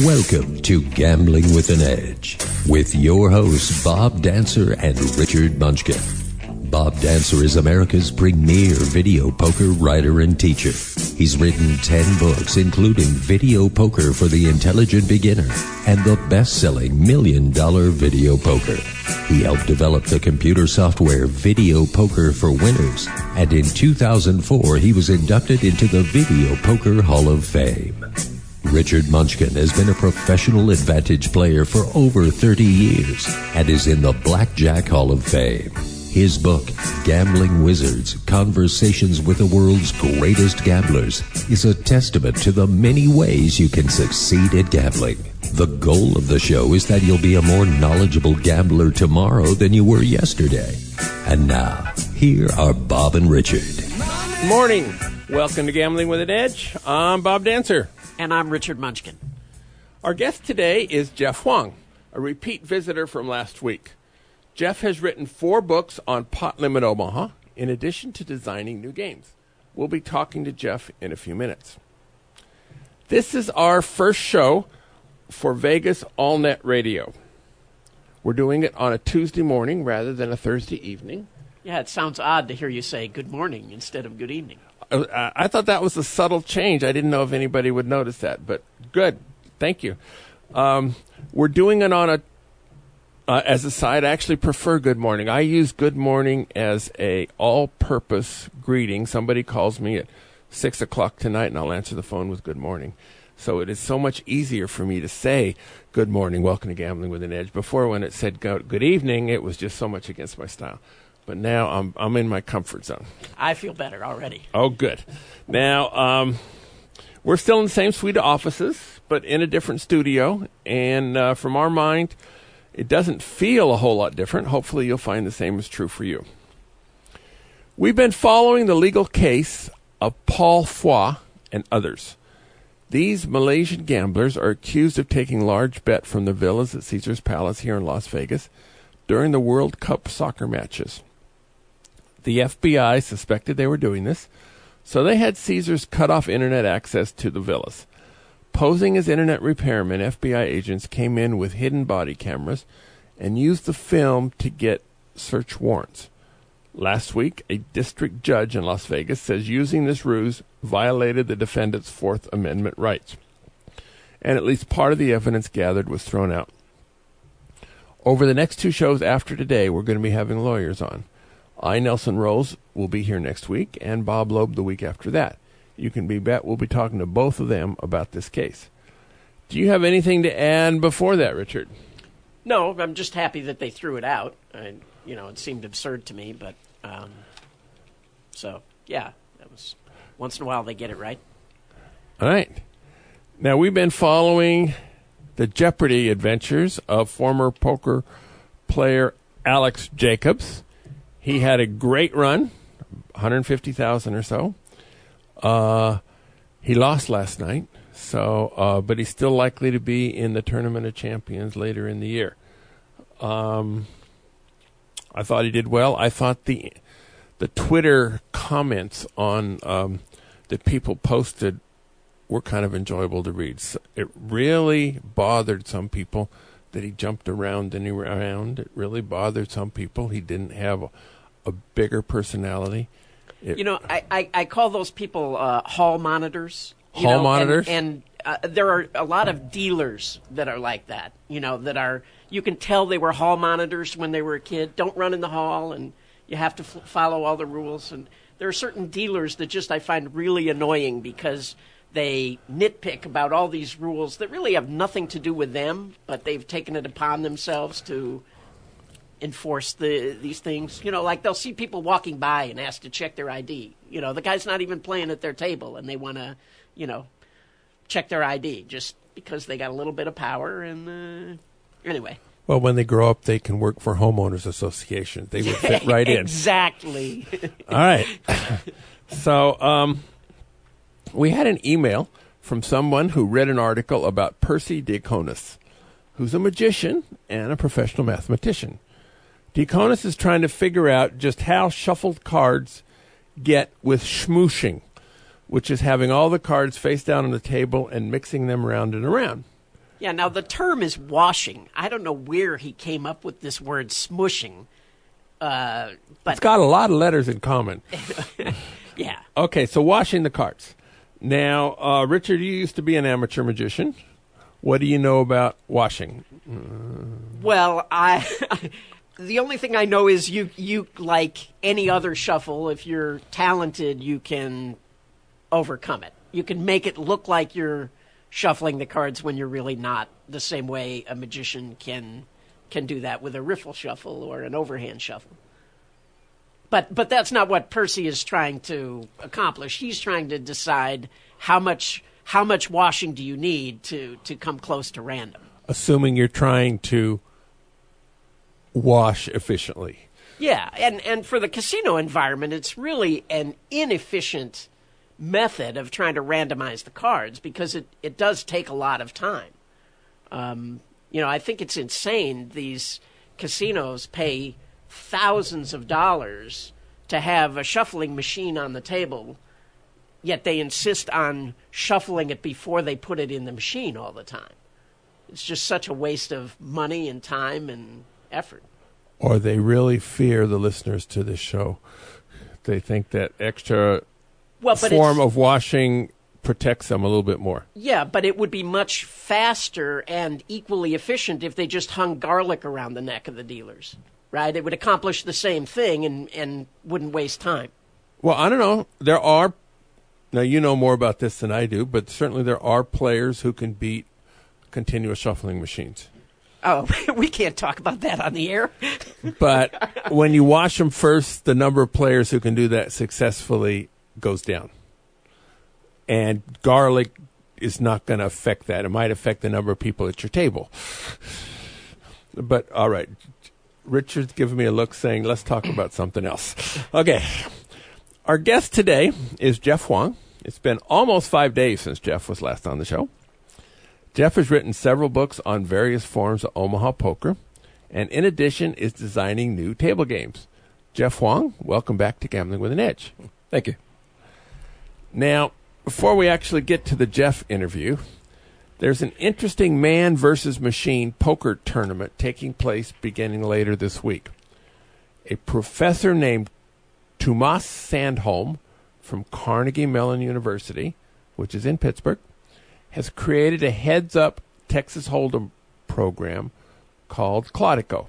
Welcome to Gambling with an Edge with your hosts Bob Dancer and Richard Munchkin. Bob Dancer is America's premier video poker writer and teacher. He's written 10 books, including Video Poker for the Intelligent Beginner and the best-selling $1 Million Video Poker. He helped develop the computer software Video Poker for Winners, and in 2004 he was inducted into the Video Poker Hall of Fame. Richard Munchkin has been a professional advantage player for over 30 years and is in the Blackjack Hall of Fame. His book, Gambling Wizards, Conversations with the World's Greatest Gamblers, is a testament to the many ways you can succeed at gambling. The goal of the show is that you'll be a more knowledgeable gambler tomorrow than you were yesterday. And now, here are Bob and Richard. Good morning. Welcome to Gambling with an Edge. I'm Bob Dancer. And I'm Richard Munchkin. Our guest today is Jeff Hwang, a repeat visitor from last week. Jeff has written 4 books on Pot Limit Omaha, in addition to designing new games. We'll be talking to Jeff in a few minutes. This is our first show for Vegas AllNet Radio. We're doing it on a Tuesday morning rather than a Thursday evening. Yeah, it sounds odd to hear you say good morning instead of good evening. I thought that was a subtle change. I didn't know if anybody would notice that, but good. Thank you. We're doing it on as a side. I actually prefer good morning. I use good morning as a all-purpose greeting. Somebody calls me at 6 o'clock tonight, and I'll answer the phone with good morning. So it is so much easier for me to say good morning, welcome to Gambling with an Edge. Before, when it said good evening, it was just so much against my style. But now I'm in my comfort zone. I feel better already. Oh, good. Now, we're still in the same suite of offices, but in a different studio. And from our mind, it doesn't feel a whole lot different. Hopefully you'll find the same is true for you. We've been following the legal case of Paul Phua and others. These Malaysian gamblers are accused of taking large bet from the villas at Caesars Palace here in Las Vegas during the World Cup soccer matches. The FBI suspected they were doing this, so they had Caesars cut off internet access to the villas. Posing as internet repairmen, FBI agents came in with hidden body cameras and used the film to get search warrants. Last week, a district judge in Las Vegas says using this ruse violated the defendant's Fourth Amendment rights, and at least part of the evidence gathered was thrown out. Over the next 2 shows after today, we're going to be having lawyers on. Nelson Rose will be here next week, and Bob Loeb the week after that. You can bet we'll be talking to both of them about this case. Do you have anything to add before that, Richard? No, I'm just happy that they threw it out. It seemed absurd to me, but so yeah, that was once in a while they get it right. All right. Now we've been following the Jeopardy adventures of former poker player Alex Jacobs. He had a great run, 150,000 or so. He lost last night, but he's still likely to be in the Tournament of Champions later in the year. I thought he did well. I thought the Twitter comments on that people posted were kind of enjoyable to read. So it really bothered some people that he jumped around and around. It really bothered some people he didn't have a bigger personality. I call those people hall monitors. Hall monitors? And there are a lot of dealers that are like that, that are, you can tell they were hall monitors when they were a kid. Don't run in the hall, and you have to follow all the rules. And there are certain dealers that just I find really annoying because they nitpick about all these rules that really have nothing to do with them, but they've taken it upon themselves to enforce these things. Like they'll see people walking by and ask to check their ID. The guy's not even playing at their table, and they want to, check their ID just because they got a little bit of power. And anyway. Well, when they grow up, they can work for homeowners associations. They would fit right in. Exactly. All right. So we had an email from someone who read an article about Percy Diakonis, who's a magician and a professional mathematician. Diakonis is trying to figure out just how shuffled cards get with smooshing, which is having all the cards face down on the table and mixing them around and around. Yeah, now the term is washing. I don't know where he came up with this word smushing. But it's got a lot of letters in common. Yeah. Okay, so washing the cards. Now, Richard, you used to be an amateur magician. What do you know about washing? Well, the only thing I know is you like any other shuffle, if you're talented, you can overcome it. You can make it look like you're shuffling the cards when you're really not, the same way a magician can do that with a riffle shuffle or an overhand shuffle. But that's not what Percy is trying to accomplish. He's trying to decide how much washing do you need to come close to random. Assuming you're trying to wash efficiently. Yeah, and for the casino environment, it's really an inefficient method of trying to randomize the cards because it does take a lot of time. I think it's insane. These casinos pay thousands of dollars to have a shuffling machine on the table, yet they insist on shuffling it before they put it in the machine all the time. It's just such a waste of money and time and effort. Or they really fear the listeners to this show. They think that extra form of washing protects them a little bit more. Yeah, but it would be much faster and equally efficient if they just hung garlic around the neck of the dealers, right? It would accomplish the same thing and wouldn't waste time. Well, I don't know. Now you know more about this than I do, but certainly there are players who can beat continuous shuffling machines. Oh, we can't talk about that on the air. But when you wash them first, the number of players who can do that successfully goes down. And garlic is not going to affect that. It might affect the number of people at your table. But, all right. Richard's giving me a look saying, let's talk about something else. Okay. Our guest today is Jeff Hwang. It's been almost 5 days since Jeff was last on the show. Jeff has written several books on various forms of Omaha poker, and in addition is designing new table games. Jeff Hwang, welcome back to Gambling with an Edge. Thank you. Now, before we actually get to the Jeff interview, there's an interesting man versus machine poker tournament taking place beginning later this week. A professor named Tomas Sandholm from Carnegie Mellon University, which is in Pittsburgh, has created a heads-up Texas Hold'em program called Clodico,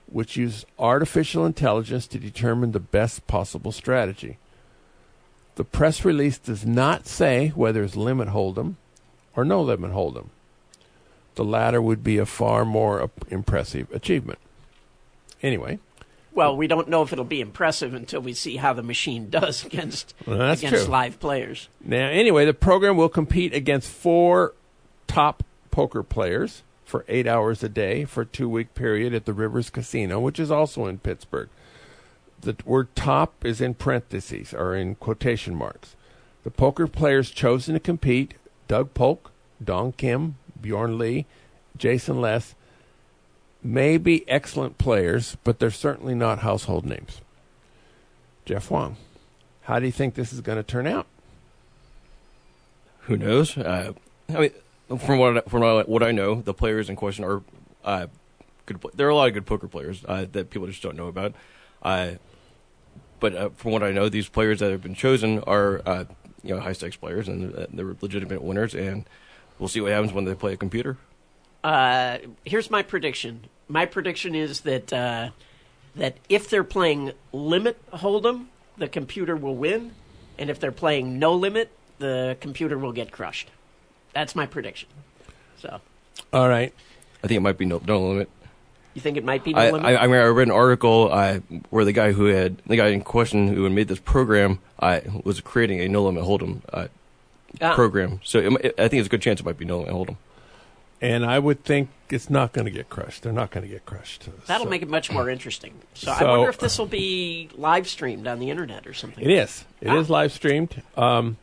which uses artificial intelligence to determine the best possible strategy. The press release does not say whether it's limit hold'em or no limit hold'em. The latter would be a far more impressive achievement. Anyway. Well, we don't know if it'll be impressive until we see how the machine does against live players. Now, anyway, the program will compete against 4 top poker players for 8 hours a day for a 2-week period at the Rivers Casino, which is also in Pittsburgh. The word top is in parentheses or in quotation marks. The poker players chosen to compete, Doug Polk, Don Kim, Bjorn Lee, Jason Less, may be excellent players, but they're certainly not household names. Jeff Hwang, how do you think this is going to turn out? Who knows? I mean, from what I know, the players in question are good. There are a lot of good poker players that people just don't know about. But from what I know, these players that have been chosen are high stakes players, and they're legitimate winners. And we'll see what happens when they play a computer. Here's my prediction. My prediction is that if they're playing limit hold'em, the computer will win, and if they're playing no limit, the computer will get crushed. That's my prediction. So, all right. I think it might be no limit. You think it might be no limit? I read an article where the guy in question who had made this program was creating a no limit hold'em program. So I think it's a good chance it might be no limit hold'em. And I would think it's not going to get crushed. They're not going to get crushed. That'll make it much more interesting. So I wonder if this will be live streamed on the internet or something. It is. It is live streamed. But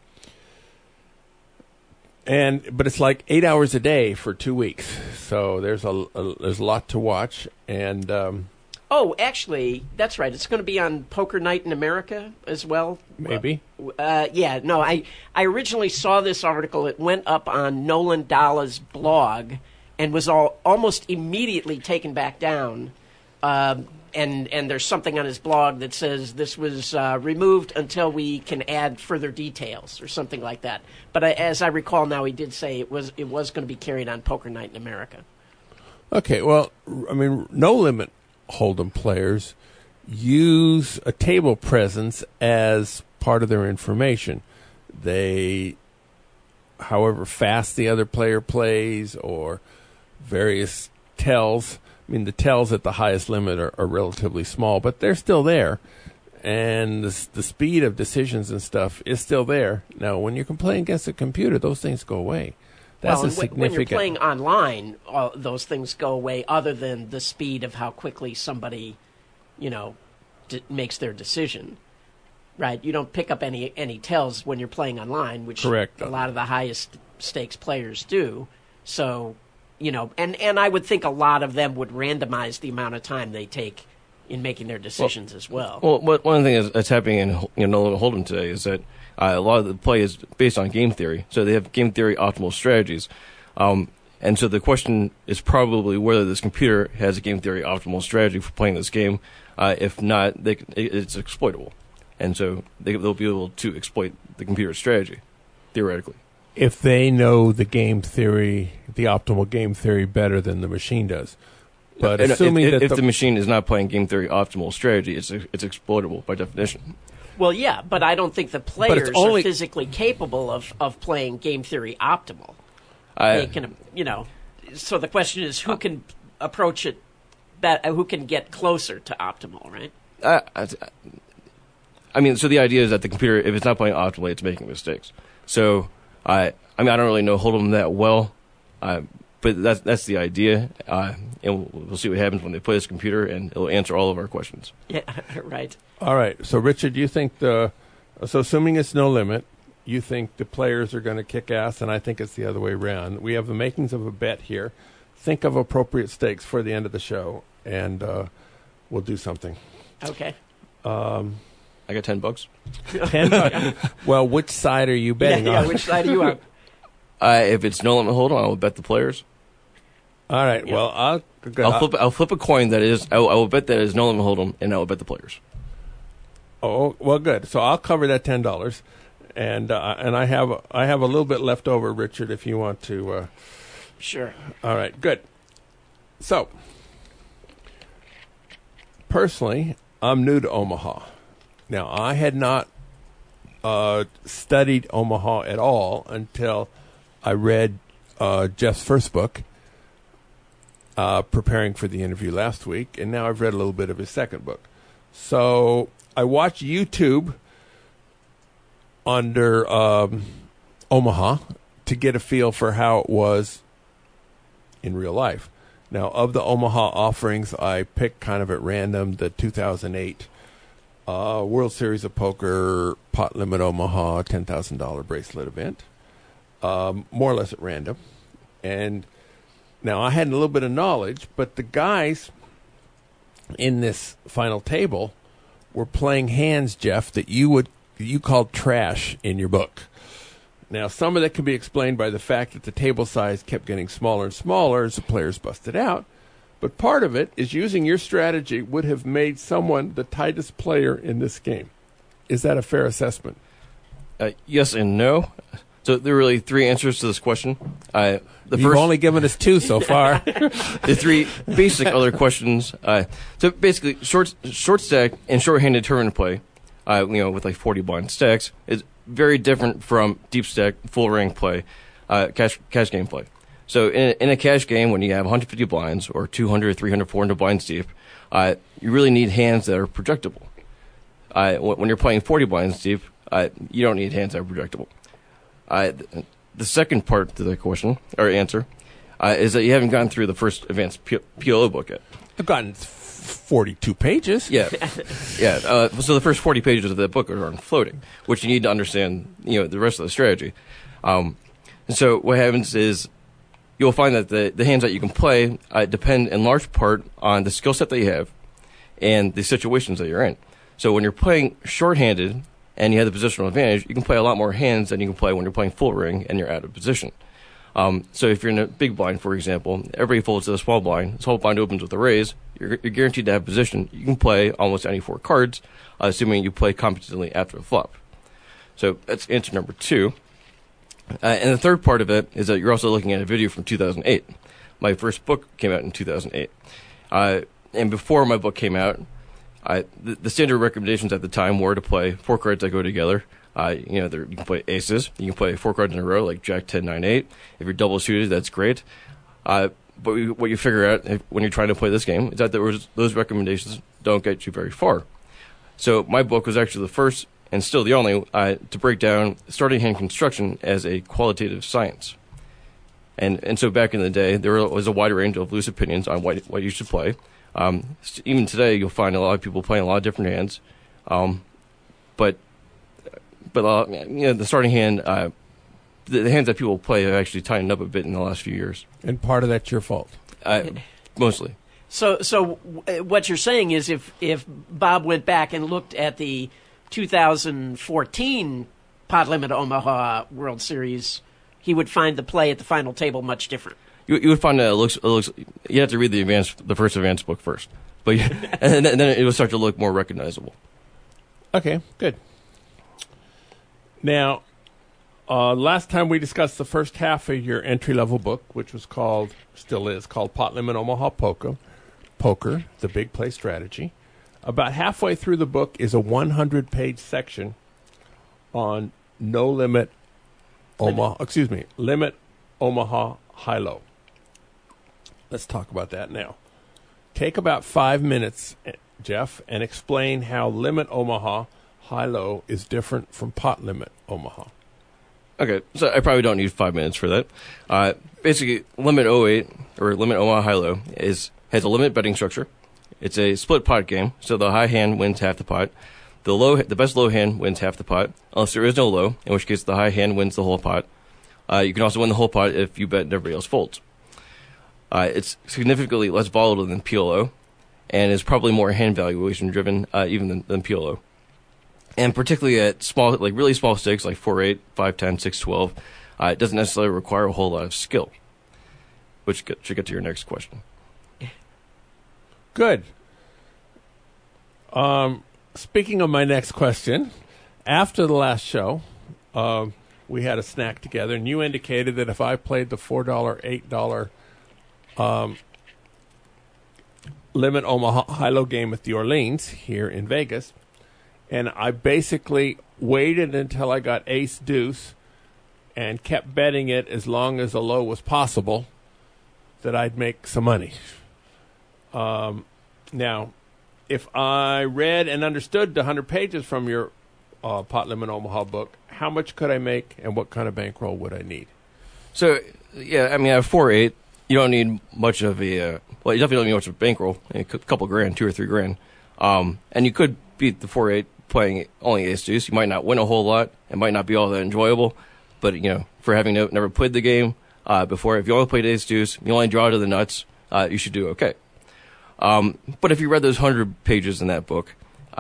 it's like 8 hours a day for 2 weeks. So there's a lot to watch. And Oh, actually, that's right. It's going to be on Poker Night in America as well. Maybe. Yeah, no, I originally saw this article. It went up on Nolan Dalla's blog and was almost immediately taken back down. And there's something on his blog that says this was removed until we can add further details or something like that. But as I recall now, he did say it was going to be carried on Poker Night in America. Okay, well, I mean, No Limit Hold'em players use a table presence as part of their information. They, however fast the other player plays or various tells. I mean, the tells at the highest limit are relatively small, but they're still there. And the speed of decisions and stuff is still there. Now, when you're playing against a computer, those things go away. That's a significant. When you're playing online, those things go away. Other than the speed of how quickly somebody, makes their decision, right? You don't pick up any tells when you're playing online, which correct. A lot of the highest stakes players do. So, and I would think a lot of them would randomize the amount of time they take in making their decisions as well. Well, one thing that's happening in No Limit Hold'em today is that a lot of the play is based on game theory. So they have game theory optimal strategies. And so the question is probably whether this computer has a game theory optimal strategy for playing this game. If not, it's exploitable. And so they'll be able to exploit the computer's strategy, theoretically. If they know the game theory, the optimal game theory better than the machine does. But assuming if the machine is not playing game theory optimal strategy, it's exploitable by definition. Well, yeah, but I don't think the players are physically capable of playing game theory optimal. They can, so the question is who can approach it, who can get closer to optimal, right? I mean, so the idea is that the computer, if it's not playing optimally, it's making mistakes. So, I don't really know Hold'em that well, but that's the idea, and we'll see what happens when they play this computer, and it'll answer all of our questions. Yeah, right. All right. So, Richard, you think so assuming it's No Limit, you think the players are going to kick ass, and I think it's the other way around. We have the makings of a bet here. Think of appropriate stakes for the end of the show, and we'll do something. Okay. I got $10. $10. Well, which side are you betting on? Yeah, which side are you on? If it's No Limit Hold'em, I will bet the players. All right. Yeah. Well, I'll flip a coin that is. I will bet that is No Limit Hold'em, and I will bet the players. Oh, well, good. So I'll cover that $10, and I have a little bit left over, Richard, if you want to. Sure. All right. Good. So, personally, I'm new to Omaha. Now, I had not studied Omaha at all until I read Jeff's first book, preparing for the interview last week, and now I've read a little bit of his second book. So I watched YouTube under Omaha to get a feel for how it was in real life. Now, of the Omaha offerings, I picked kind of at random the 2008 World Series of Poker Pot Limit Omaha $10,000 bracelet event, more or less at random. And now I had a little bit of knowledge, but the guys in this final table were playing hands, Jeff, that you called trash in your book. Now, some of that can be explained by the fact that the table size kept getting smaller and smaller as the players busted out. But part of it is using your strategy would have made someone the tightest player in this game. Is that a fair assessment? Yes and no. So there are really three answers to this question. You've only given us two so far. The three basic other questions. So basically, short stack and short-handed tournament play, with like 40 blind stacks, is very different from deep stack, full rank play, cash game play. So in a cash game, when you have 150 blinds or 200, 300, 400 blinds deep, you really need hands that are projectable. When you're playing 40 blinds deep, you don't need hands that are projectable. The second part to the question, or answer, is that you haven't gone through the first advanced PLO book yet. I've gotten 42 pages. Yeah. So the first 40 pages of that book are on floating, which you need to understand, the rest of the strategy. So what happens is you'll find that the hands that you can play depend in large part on the skill set that you have and the situations that you're in. So when you're playing shorthanded and you have the positional advantage, you can play a lot more hands than you can play when you're playing full ring and you're out of position. So if you're in a big blind, for example, everybody folds to the small blind. The small blind opens with a raise. You're guaranteed to have position. You can play almost any 4 cards, assuming you play competently after the flop. So that's answer number 2. And the third part of it is that you're also looking at a video from 2008. My first book came out in 2008. And before my book came out, the standard recommendations at the time were to play 4 cards that go together. You can play aces. You can play 4 cards in a row, like Jack, 10, 9, 8. If you're double suited, that's great. But what you figure out when you're trying to play this game is that those recommendations don't get you very far. So my book was actually the first, and still the only, to break down starting hand construction as a qualitative science. And so back in the day, there was a wide range of loose opinions on what you should play. Even today, you'll find a lot of people playing a lot of different hands. But the starting hand, the hands that people play have actually tightened up a bit in the last few years. And part of that's your fault. Mostly. So what you're saying is if Bob went back and looked at the 2014 Pot Limit Omaha World Series, he would find the play at the final table much different. You would find that it looks. You have to read the first advanced book first, but and then it will start to look more recognizable. Okay, good. Now, last time we discussed the first half of your entry-level book, which was still is called Pot Limit Omaha Poker, the Big Play Strategy. About halfway through the book is a 100-page section on Limit Omaha Hi Lo. Let's talk about that now. Take about 5 minutes, Jeff, and explain how Limit Omaha Hi Lo is different from Pot Limit Omaha. Okay, so I probably don't need 5 minutes for that. Basically, Limit 08, or Limit Omaha Hi Lo, has a limit betting structure. It's a split pot game, so the high hand wins half the pot. The best low hand wins half the pot, unless there is no low, in which case the high hand wins the whole pot. You can also win the whole pot if you bet and everybody else folds. It's significantly less volatile than PLO, and is probably more hand valuation driven even than PLO. And particularly at really small stakes like 4-8, 5-10, 6-12, it doesn't necessarily require a whole lot of skill. Which should get to your next question. Good. Speaking of my next question, after the last show, we had a snack together, and you indicated that if I played the $4, $8 Limit Omaha Hi Lo game at the Orleans here in Vegas, and I basically waited until I got ace deuce and kept betting it as long as a low was possible, that I'd make some money. Now, if I read and understood the 100 pages from your Pot Limit Omaha book, how much could I make and what kind of bankroll would I need? So, yeah, I mean, at 4-8, you don't need much of you definitely don't need much of a bankroll, a couple grand, $2 or $3 grand. And you could beat the 4-8 playing only ace deuce. You might not win a whole lot. It might not be all that enjoyable. But, for having never played the game before, if you only played ace deuce, you only draw to the nuts, you should do okay. But if you read those 100 pages in that book,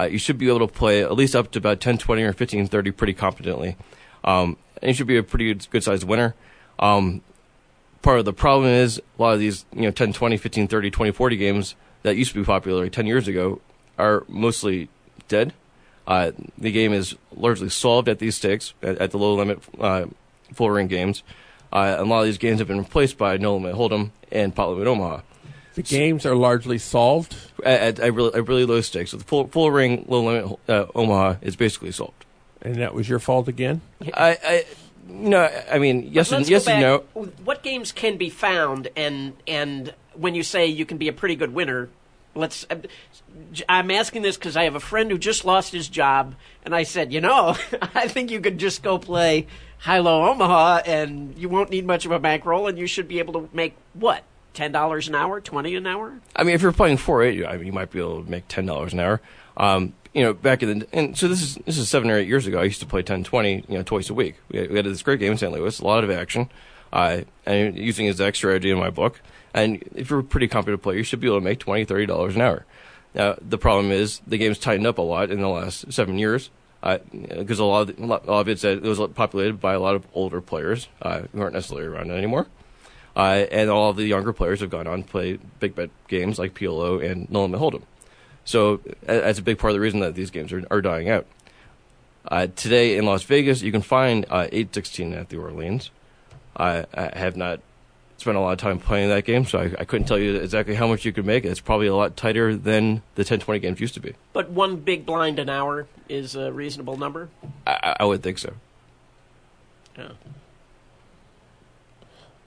you should be able to play at least up to about 10-20 or 15-30 pretty competently. And you should be a pretty good-sized winner. Part of the problem is a lot of these 10-20, 15-30, 20-40 games that used to be popular like 10 years ago are mostly dead. The game is largely solved at these stakes, at the low-limit full ring games. And a lot of these games have been replaced by No Limit Hold'em and Pot Limit Omaha. The games are largely solved? At really low stakes. So the full ring, low limit Omaha is basically solved. And that was your fault again? I mean, yes and no. What games can be found, and when you say you can be a pretty good winner, I'm asking this because I have a friend who just lost his job, and I said, I think you could just go play Hi Lo Omaha, and you won't need much of a bankroll, and you should be able to make, what, $10 an hour, $20 an hour? I mean, if you're playing 4-8, you might be able to make $10 an hour. Back so this is 7 or 8 years ago. I used to play 10-20, twice a week. We had this great game in St. Louis, a lot of action, and using his X strategy in my book. And if you're a pretty competent player, you should be able to make $20, $30 an hour. The problem is the game's tightened up a lot in the last 7 years because a lot of it was populated by a lot of older players who aren't necessarily around anymore. And all of the younger players have gone on to play big bet games like PLO and No Limit Hold'em. So that's a big part of the reason that these games are dying out. Today in Las Vegas, you can find 8-16 at the Orleans. I have not spent a lot of time playing that game, so I couldn't tell you exactly how much you could make. It's probably a lot tighter than the 10-20 games used to be. But one big blind an hour is a reasonable number? I would think so. Yeah.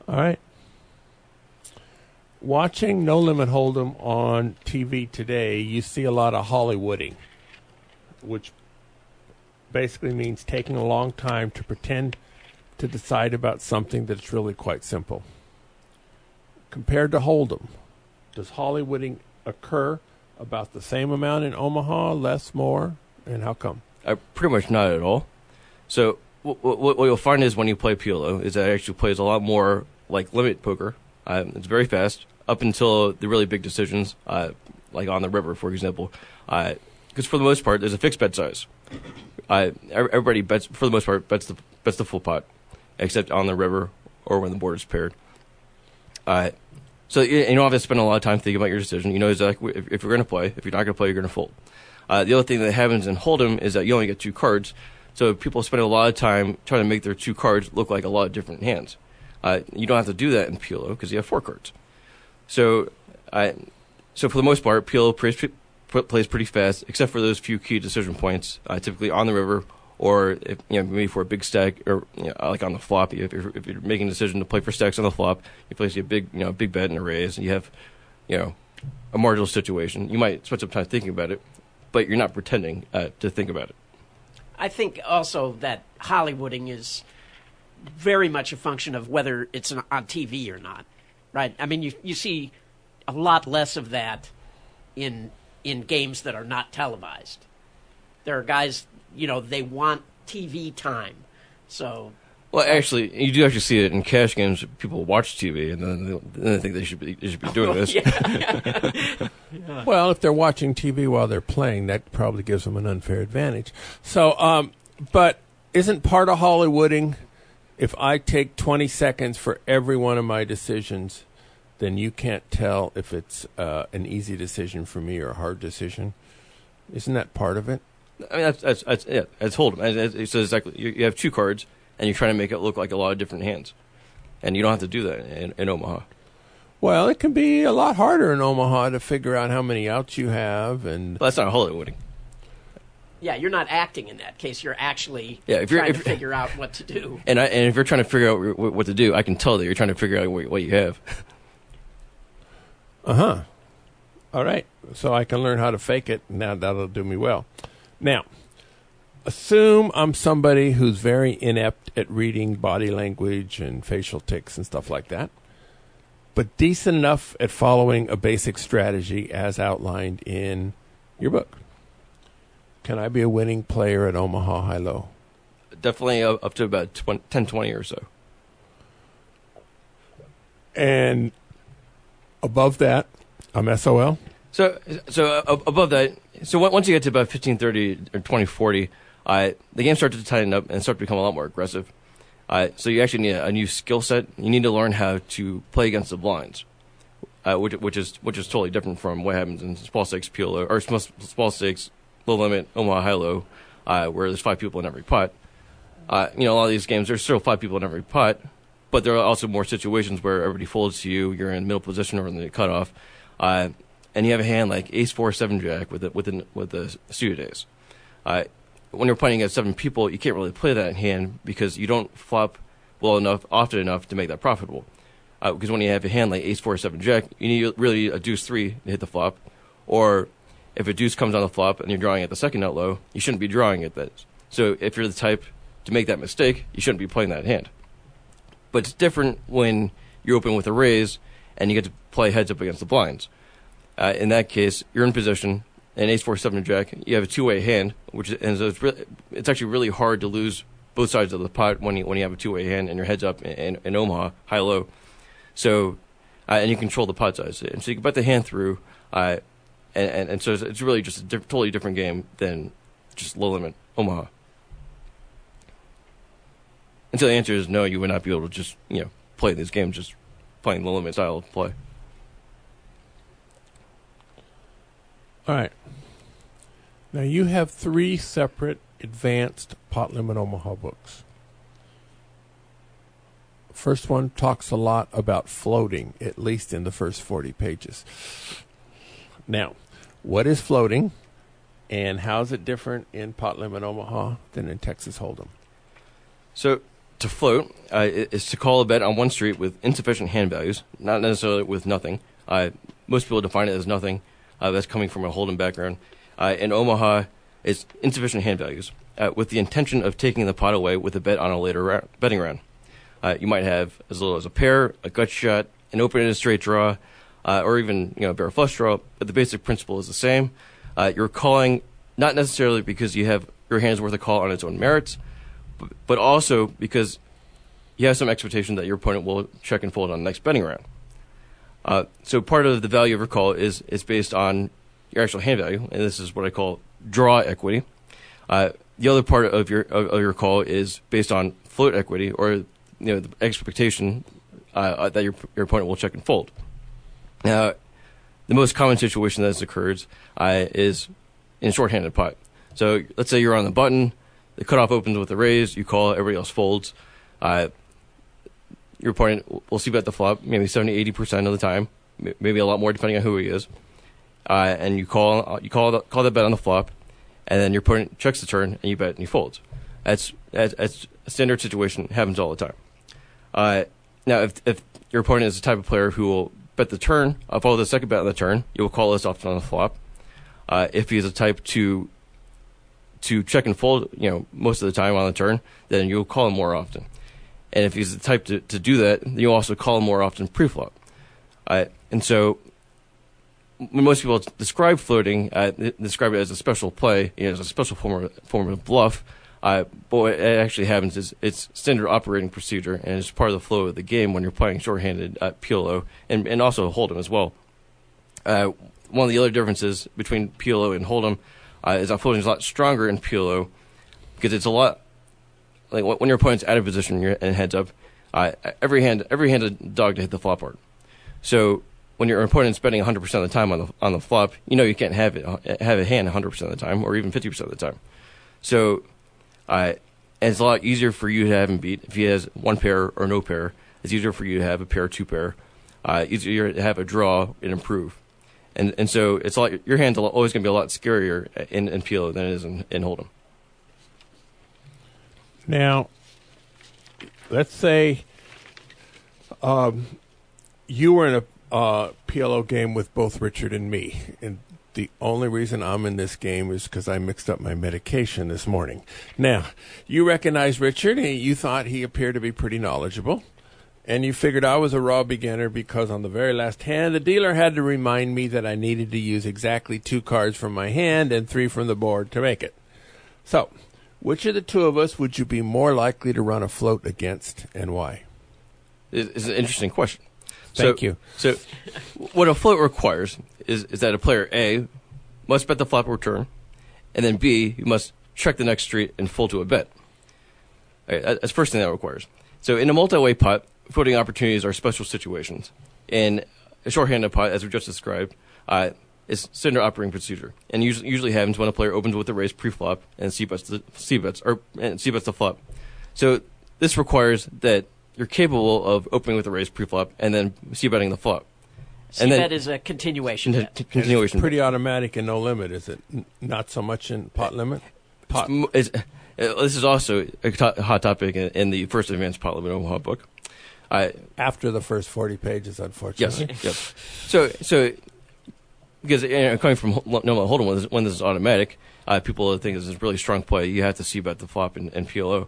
All right. Watching No Limit Hold'em on TV today, you see a lot of Hollywooding, which basically means taking a long time to pretend to decide about something that's really quite simple. Compared to Hold'em, does Hollywooding occur about the same amount in Omaha, less, more, and how come? Pretty much not at all. So what you'll find is when you play PLO is that it actually plays a lot more like limit poker. It's very fast up until the really big decisions, like on the river, for example. Because for the most part, there's a fixed bet size. Everybody bets, for the most part, bets the full pot, except on the river or when the board is paired. So you don't have to spend a lot of time thinking about your decision. You know exactly if you're going to play. If you're not going to play, you're going to fold. The other thing that happens in Hold'em is that you only get 2 cards. So people spend a lot of time trying to make their 2 cards look like a lot of different hands. You don't have to do that in PLO because you have 4 cards. So for the most part, PLO plays pretty fast, except for those few key decision points, typically on the river or maybe for a big stack or like on the flop. If you're making a decision to play for stacks on the flop, you place a big bet and a raise, and you have a marginal situation. You might spend some time thinking about it, but you're not pretending to think about it. I think also that Hollywooding is very much a function of whether it's on TV or not, right? I mean, you see a lot less of that in games that are not televised. There are guys, they want TV time. So, well, actually, you do actually see it in cash games. People watch TV and then they think they should be doing this. Yeah. Well, if they're watching TV while they're playing, that probably gives them an unfair advantage. So, but isn't part of Hollywooding, if I take 20 seconds for every one of my decisions, then you can't tell if it's an easy decision for me or a hard decision? Isn't that part of it? I mean, that's Hold'em. It's exactly. You have 2 cards, and you're trying to make it look like a lot of different hands, and you don't have to do that in Omaha. Well, it can be a lot harder in Omaha to figure out how many outs you have, and well, that's not Hollywooding. Yeah, you're not acting in that case. You're actually trying to figure out what to do. And if you're trying to figure out what to do, I can tell that you're trying to figure out what you have. Uh-huh. All right. So I can learn how to fake it. Now that'll do me well. Now, assume I'm somebody who's very inept at reading body language and facial tics and stuff like that, but decent enough at following a basic strategy as outlined in your book. Can I be a winning player at Omaha Hi Lo? Definitely up to about 10-20 or so. And above that, I'm SOL? So above that, so once you get to about 15-30 or 20-40, the game starts to tighten up and start to become a lot more aggressive. So you actually need a new skill set. You need to learn how to play against the blinds, which is totally different from what happens in small stakes PLO or small stakes low limit Omaha Hi Lo, where there's 5 people in every pot. A lot of these games there's still 5 people in every pot, but there are also more situations where everybody folds to you. You're in middle position or in the cutoff, and you have a hand like Ace 4 7 Jack with the suited ace. When you're playing against 7 people, you can't really play that hand because you don't flop often enough to make that profitable. Because when you have a hand like Ace 4 7 Jack, you need really a deuce 3 to hit the flop, or if a deuce comes on the flop and you're drawing at the second out low, you shouldn't be drawing at that. So if you're the type to make that mistake, you shouldn't be playing that hand. But it's different when you open with a raise and you get to play heads up against the blinds. In that case, you're in position, and Ace 4 7 Jack, you have a 2-way hand, so it's actually really hard to lose both sides of the pot when you have a 2-way hand and you're heads up in Omaha Hi Lo. So and you control the pot size, and so you can bet the hand through. and so it's really just a totally different game than just low limit Omaha. Until the answer is no, you would not be able to just play these games just playing low limit style of play. All right. Now you have 3 separate advanced Pot Limit Omaha books. First one talks a lot about floating, at least in the first 40 pages. Now, what is floating, and how is it different in Pot Limit Omaha than in Texas Hold'em? So, to float is to call a bet on one street with insufficient hand values, not necessarily with nothing. Most people define it as nothing. That's coming from a Hold'em background. In Omaha, it's insufficient hand values, with the intention of taking the pot away with a bet on a later betting round. You might have as little as a pair, a gut shot, an open and a straight draw, or even a pair flush draw. But the basic principle is the same. You're calling not necessarily because you have your hand's worth a call on its own merits, but also because you have some expectation that your opponent will check and fold on the next betting round. So part of the value of your call is based on your actual hand value, and this is what I call draw equity. The other part of your call is based on float equity, or the expectation that your opponent will check and fold. Now, the most common situation that has occurred is in short-handed pot. So let's say you're on the button, the cutoff opens with a raise, you call, everybody else folds. Your opponent will see bet the flop, maybe 70-80% of the time, maybe a lot more depending on who he is. And you call that bet on the flop, and then your opponent checks the turn, and you bet and he folds. That's a standard situation, happens all the time. Now, if your opponent is the type of player who will bet the turn, follow the second bet on the turn, you will call less often on the flop. If he is a type to check and fold, most of the time on the turn, then you'll call him more often. And if he's the type to do that, you also call him more often pre-flop. And so when most people describe floating, they describe it as a special play, as a special form of bluff. But what actually happens is it's standard operating procedure, and it's part of the flow of the game when you're playing short-handed PLO and also Hold'em as well. One of the other differences between PLO and Hold'em is that floating is a lot stronger in PLO because it's a lot like when your opponent's out of position and heads up. Every hand a dog to hit the flop board. So when your opponent's betting 100% of the time on the flop, you can't have a hand 100% of the time, or even 50% of the time. So and it's a lot easier for you to have him beat if he has one pair or no pair. It's easier for you to have a pair, two pair. Easier to have a draw and improve. And so it's a lot, your hand's always going to be a lot scarier in PLO than it is in Hold'em. Now, let's say you were in a PLO game with both Richard and me, and the only reason I'm in this game is because I mixed up my medication this morning. Now, you recognize Richard, and you thought he appeared to be pretty knowledgeable, and you figured I was a raw beginner because on the very last hand, the dealer had to remind me that I needed to use exactly 2 cards from my hand and 3 from the board to make it. So, which of the two of us would you be more likely to run a float against, and why? It's an interesting question. Thank you. So, what a float requires is that a player A must bet the flop or turn, and then B, you must check the next street and fold to a bet. Right, that's the first thing that requires. So, in a multi-way pot, floating opportunities are special situations. In a short-handed pot, as we just described, is standard operating procedure, and usually happens when a player opens with a raise pre-flop and c-bets the flop. So, this requires that you're capable of opening with a raise pre-flop and then c-betting the flop. C-bet is a continuation bet. It's pretty automatic and no limit, is it? Not so much in Pot Limit? This is also a hot topic in the first advanced Pot Limit Omaha book. After the first 40 pages, unfortunately. Yes. So because coming from Hold'em, when this is automatic, people think this is a really strong play. You have to c-bet the flop in PLO.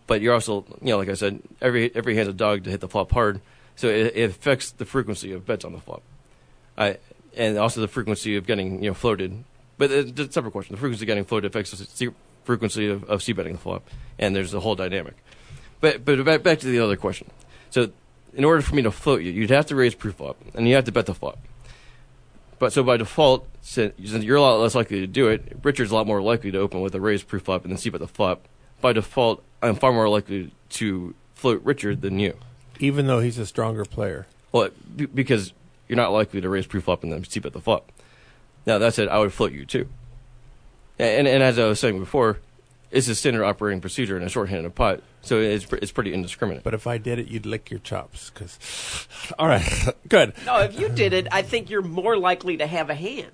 But you're also, like I said, every hand's a dog to hit the flop hard, so it affects the frequency of bets on the flop, and also the frequency of getting floated. But it's a separate question. The frequency of getting floated affects the frequency of c-betting the flop, and there's a whole dynamic. But back to the other question. So in order for me to float you, you'd have to raise pre-flop, and you have to bet the flop. But so by default, since you're a lot less likely to do it, Richard's a lot more likely to open with a raise pre-flop and then c-bet the flop. By default, I'm far more likely to float Richard than you. Even though he's a stronger player. Well, because you're not likely to raise pre-flop and then c-bet the flop. Now, that said, I would float you too. And as I was saying before, it's a standard operating procedure in a short-handed pot, so it's pretty indiscriminate. But if I did it, you'd lick your chops. All right, good. No, if you did it, I think you're more likely to have a hand.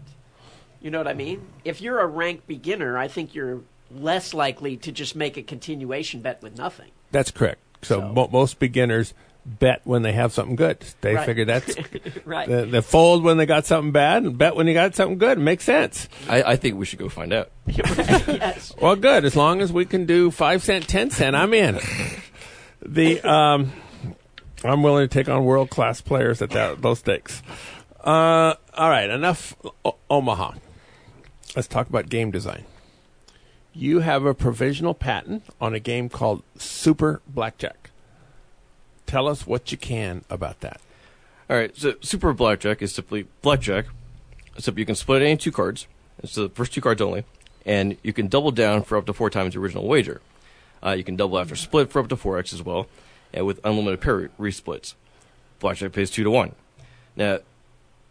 You know what I mean? If you're a ranked beginner, I think you're less likely to just make a continuation bet with nothing. That's correct. So most beginners bet when they have something good. They figure that's right. They fold when they got something bad and bet when you got something good. It makes sense. I think we should go find out. Yes. Well, good. As long as we can do 5 cent, 10 cent, I'm in. I'm willing to take on world class players at those stakes. All right, enough Omaha. Let's talk about game design. You have a provisional patent on a game called Super Blackjack. Tell us what you can about that. All right, so Super Blackjack is simply blackjack, except you can split any 2 cards. It's the first 2 cards only, and you can double down for up to 4 times the original wager. You can double after split for up to 4x as well, and with unlimited pair resplits. Blackjack pays 2 to 1. Now,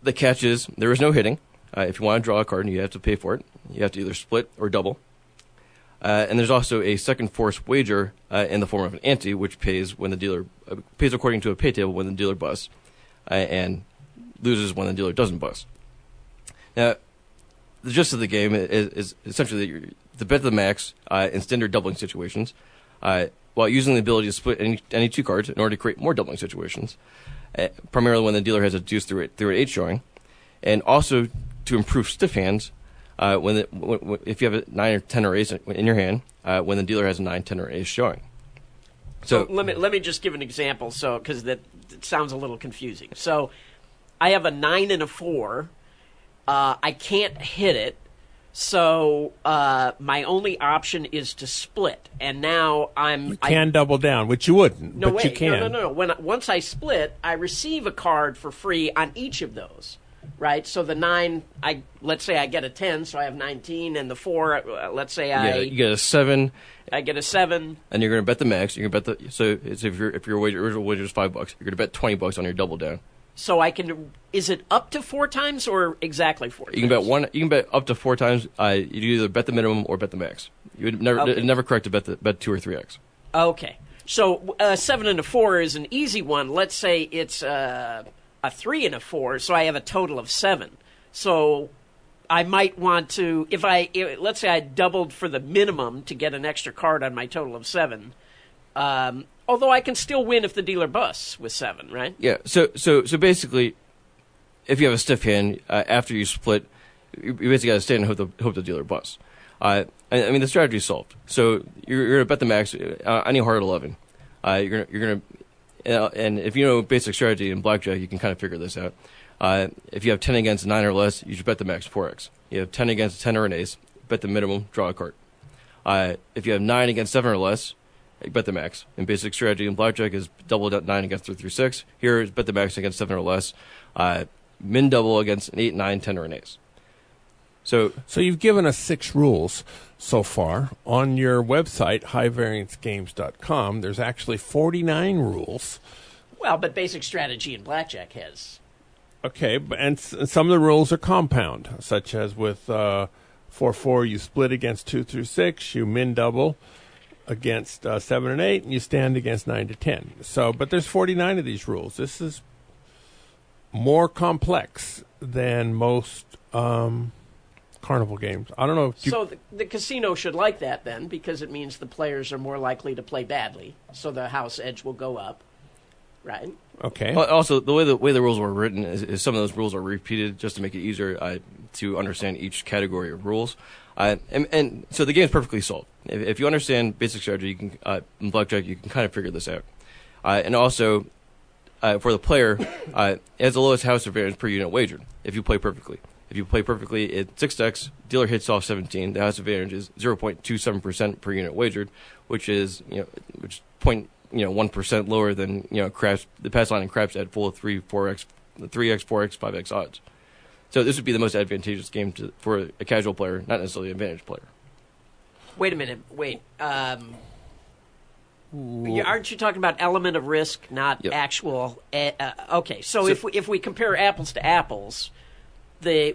the catch is there is no hitting. If you want to draw a card and you have to pay for it, you have to either split or double. And there's also a second force wager in the form of an ante, which pays when the dealer pays according to a pay table when the dealer busts, and loses when the dealer doesn't bust. Now, the gist of the game is essentially the bet the max in standard doubling situations, while using the ability to split any 2 cards in order to create more doubling situations, primarily when the dealer has a deuce through an 8 showing, and also to improve stiff hands. If you have a 9 or 10 or ace in your hand, when the dealer has a 9, 10 or ace showing. So let me just give an example, because that sounds a little confusing. So I have a 9 and a 4. I can't hit it, so my only option is to split. And now You can double down, which you wouldn't, no, but wait, you can. No. Once I split, I receive a card for free on each of those. Right, so the 9, let's say I get a 10, so I have 19, and the 4, let's say you get a 7. I get a 7, and you're going to bet the max. You're going to bet if your original wager is $5, you're going to bet $20 on your double down. So I can. Is it up to 4 times or exactly 4 times? You can bet one. You can bet up to 4 times. You either bet the minimum or bet the max. You would never. It's never correct to bet 2 or 3x. Okay, so 7 and a 4 is an easy one. Let's say it's a 3 and a 4, so I have a total of 7. So I might want to, let's say I doubled for the minimum to get an extra card on my total of 7. Although I can still win if the dealer busts with 7, right? Yeah. So basically, if you have a stiff hand after you split, you basically got to stand and hope the dealer busts. I mean, the strategy is solved. So you're going to bet the max any hard at 11. You're going to. And if you know basic strategy in blackjack, you can kind of figure this out. If you have 10 against 9 or less, you should bet the max 4x. You have 10 against 10 or an ace, bet the minimum, draw a card. If you have 9 against 7 or less, you bet the max. And basic strategy in blackjack is double 9 against 3 through 6. Here is bet the max against 7 or less. Min double against an 8, 9, 10 or an ace. So you've given us 6 rules so far. On your website, highvariancegames.com, there's actually 49 rules. Well, but basic strategy in blackjack has. Okay, and some of the rules are compound, such as with 4-4, you split against 2 through 6, you min double against 7 and 8, and you stand against 9 to 10. But there's 49 of these rules. This is more complex than most carnival games. I don't know if So the casino should like that then, because it means the players are more likely to play badly, so the house edge will go up, right? Okay. Also, the way the rules were written is some of those rules are repeated just to make it easier to understand each category of rules. And so the game is perfectly solved. If you understand basic strategy, you can in blackjack, you can kind of figure this out. And also, for the player, it has the lowest house advantage per unit wagered if you play perfectly. If you play perfectly, it's 6 decks, dealer hits off 17. The house advantage is 0.27% per unit wagered, which is 1% lower than craps. The pass line in craps at full 3x, 4x, 5x odds. So this would be the most advantageous game for a casual player, not necessarily an advantage player. Wait a minute. Wait. Aren't you talking about element of risk, not actual? Okay. So if we compare apples to apples,